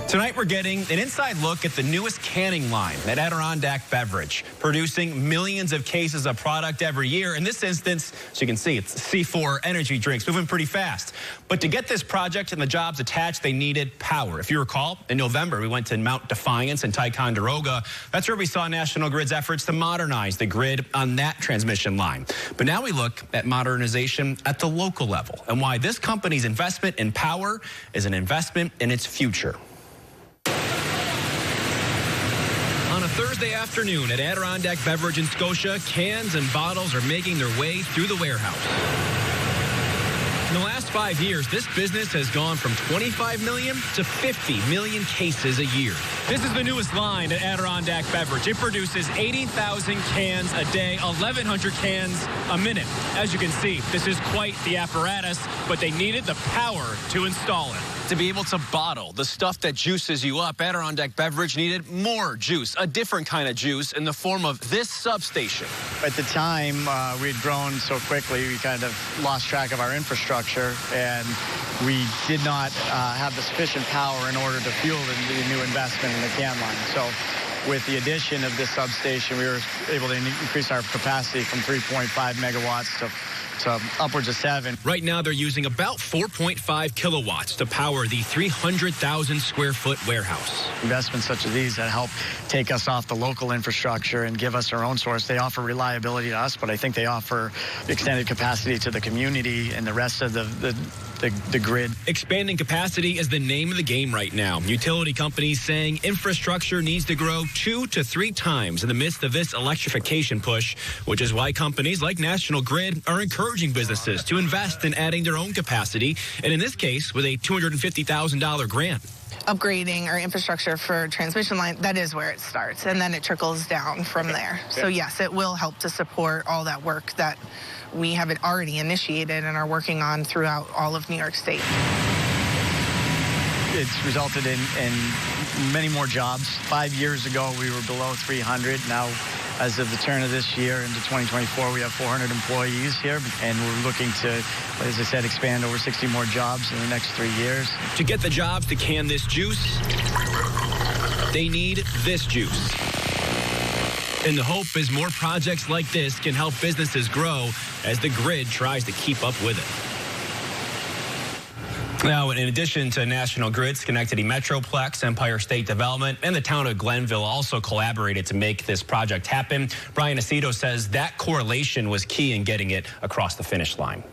Tonight, we're getting an inside look at the newest canning line at Adirondack Beverage, producing millions of cases of product every year. In this instance, as you can see, it's C4 energy drinks, moving pretty fast. But to get this project and the jobs attached, they needed power. If you recall, in November, we went to Mount Defiance and Ticonderoga. That's where we saw National Grid's efforts to modernize the grid on that transmission line. But now we look at modernization at the local level and why this company's investment in power is an investment in its future. On a Thursday afternoon at Adirondack Beverage in Scotia, cans and bottles are making their way through the warehouse. In the last 5 years, this business has gone from 25 million to 50 million cases a year. This is the newest line at Adirondack Beverage. It produces 80,000 cans a day, 1,100 cans a minute. As you can see, this is quite the apparatus, but they needed the power to install it. To be able to bottle the stuff that juices you up, Adirondack Beverage needed more juice, a different kind of juice in the form of this substation. At the time, we had grown so quickly, we kind of lost track of our infrastructure, and we did not have the sufficient power in order to fuel the new investment in the can line. So with the addition of this substation, we were able to increase our capacity from 3.5 megawatts to upwards of 7. Right now, they're using about 4.5 kilowatts to power the 300,000 square foot warehouse. Investments such as these that help take us off the local infrastructure and give us our own source, they offer reliability to us, but I think they offer extended capacity to the community and the rest of the grid. Expanding capacity is the name of the game right now. Utility companies saying infrastructure needs to grow 2 to 3 times in the midst of this electrification push, which is why companies like National Grid are encouraging businesses to invest in adding their own capacity, and in this case, with a $250,000 grant. Upgrading our infrastructure for transmission line, that is where it starts, and then it trickles down from there. So yes, it will help to support all that work that we have already initiated and are working on throughout all of New York State. It's resulted in many more jobs. 5 years ago, we were below 300. Now, as of the turn of this year into 2024, we have 400 employees here, and we're looking to, as I said, expand over 60 more jobs in the next 3 years. To get the jobs to can this juice, they need this juice. And the hope is more projects like this can help businesses grow as the grid tries to keep up with it. Now, in addition to National Grid, Schenectady Metroplex, Empire State Development, and the town of Glenville also collaborated to make this project happen. Brian Aceto says that correlation was key in getting it across the finish line.